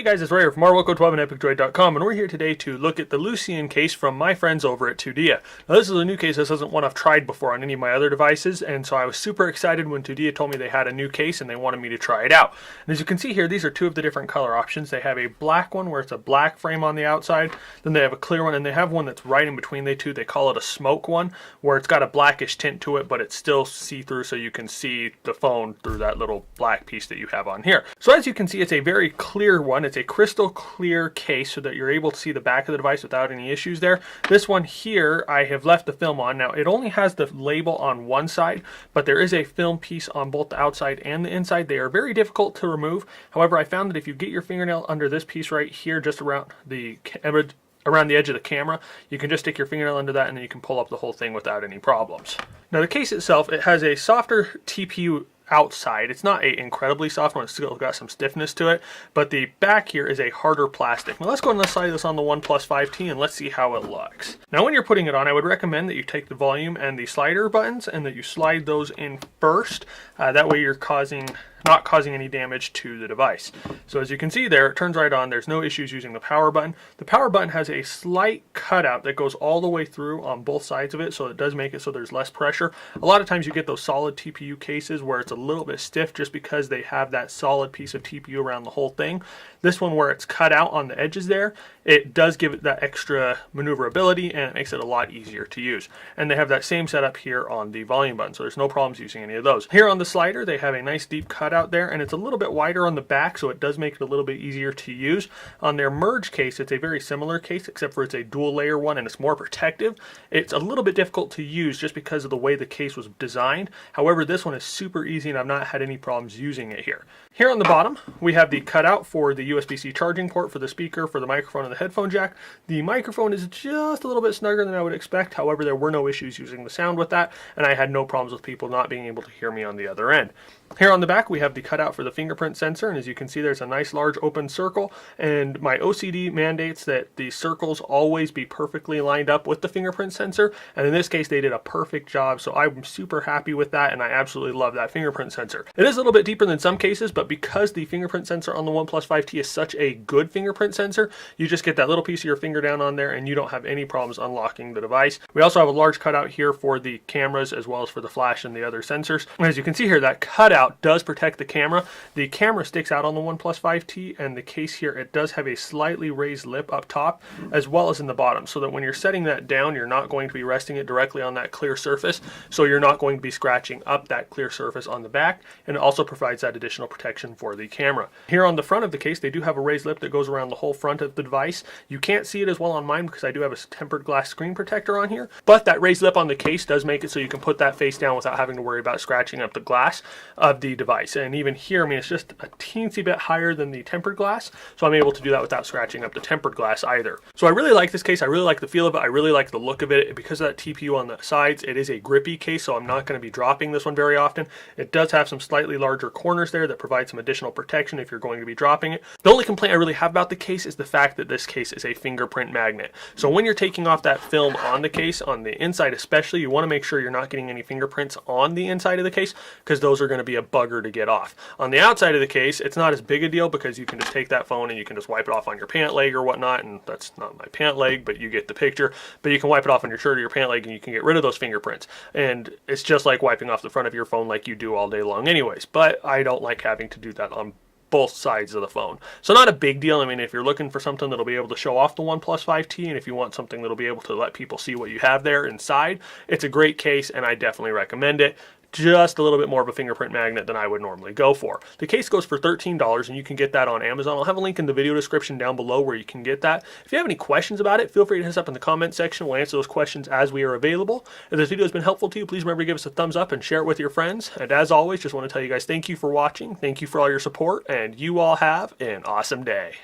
guys, it's Ray here from RWilco12 and EpicDroid.com, and we're here today to look at the Lucion case from my friends over at Tudia. Now this is a new case. This isn't one I've tried before on any of my other devices, and so I was super excited when Tudia told me they had a new case and they wanted me to try it out. And as you can see here, these are two of the different color options. They have a black one where it's a black frame on the outside, then they have a clear one, and they have one that's right in between the two. They call it a smoke one, where it's got a blackish tint to it, but it's still see-through, so you can see the phone through that little black piece that you have on here. So as you can see, it's a very clear one. It's a crystal clear case so that you're able to see the back of the device without any issues there. This one here, I have left the film on. Now, it only has the label on one side, but there is a film piece on both the outside and the inside. They are very difficult to remove. However, I found that if you get your fingernail under this piece right here, just around the edge of the camera, you can just stick your fingernail under that and then you can pull up the whole thing without any problems. Now the case itself, it has a softer TPU outside. It's not an incredibly soft one, it's still got some stiffness to it, but the back here is a harder plastic. Now let's go ahead and slide this on the OnePlus 5T and let's see how it looks. Now when you're putting it on, I would recommend that you take the volume and the slider buttons and that you slide those in first. That way you're not causing any damage to the device. So as you can see there, it turns right on. There's no issues using the power button. The power button has a slight cutout that goes all the way through on both sides of it, so it does make it so there's less pressure. A lot of times you get those solid TPU cases where it's a little bit stiff just because they have that solid piece of TPU around the whole thing. This one, where it's cut out on the edges there, it does give it that extra maneuverability and it makes it a lot easier to use. And they have that same setup here on the volume button, so there's no problems using any of those. Here on the slider, they have a nice deep cutout there, and it's a little bit wider on the back, so it does make it a little bit easier to use. On their merge case, it's a very similar case, except for it's a dual layer one and it's more protective. It's a little bit difficult to use just because of the way the case was designed. However, this one is super easy and I've not had any problems using it here. Here on the bottom, we have the cutout for the USB-C charging port, for the speaker, for the microphone, and the headphone jack. The microphone is just a little bit snugger than I would expect. However, there were no issues using the sound with that, and I had no problems with people not being able to hear me on the other end. Here on the back, we have the cutout for the fingerprint sensor, and as you can see, there's a nice large open circle, and my OCD mandates that the circles always be perfectly lined up with the fingerprint sensor, and in this case, they did a perfect job, so I'm super happy with that, and I absolutely love that fingerprint sensor. It is a little bit deeper than some cases, but because the fingerprint sensor on the OnePlus 5T is such a good fingerprint sensor, you just get that little piece of your finger down on there, and you don't have any problems unlocking the device. We also have a large cutout here for the cameras, as well as for the flash and the other sensors. And as you can see here, that cutout does protect the camera. The camera sticks out on the OnePlus 5T, and the case here, it does have a slightly raised lip up top as well as in the bottom, so that when you're setting that down, you're not going to be resting it directly on that clear surface, so you're not going to be scratching up that clear surface on the back, and it also provides that additional protection for the camera. Here on the front of the case, they do have a raised lip that goes around the whole front of the device. You can't see it as well on mine because I do have a tempered glass screen protector on here, but that raised lip on the case does make it so you can put that face down without having to worry about scratching up the glass of the device. And even here, I mean, it's just a teensy bit higher than the tempered glass, so I'm able to do that without scratching up the tempered glass either. So I really like this case. I really like the feel of it. I really like the look of it. Because of that TPU on the sides, it is a grippy case, so I'm not going to be dropping this one very often. It does have some slightly larger corners there that provide some additional protection if you're going to be dropping it. The only complaint I really have about the case is the fact that this case is a fingerprint magnet. So when you're taking off that film on the case, on the inside especially, you want to make sure you're not getting any fingerprints on the inside of the case, because those are going to be a bugger to get off. On the outside of the case, it's not as big a deal because you can just take that phone and you can just wipe it off on your pant leg or whatnot, and that's not my pant leg, but you get the picture. But you can wipe it off on your shirt or your pant leg and you can get rid of those fingerprints. And it's just like wiping off the front of your phone like you do all day long anyways. But I don't like having to do that on both sides of the phone. So not a big deal. I mean, if you're looking for something that'll be able to show off the OnePlus 5T, and if you want something that'll be able to let people see what you have there inside, it's a great case and I definitely recommend it. Just a little bit more of a fingerprint magnet than I would normally go for. The case goes for $13 and you can get that on Amazon. I'll have a link in the video description down below where you can get that. If you have any questions about it, feel free to hit us up in the comment section. We'll answer those questions as we are available. If this video has been helpful to you, please remember to give us a thumbs up and share it with your friends. And as always, just want to tell you guys thank you for watching. Thank you for all your support, and you all have an awesome day.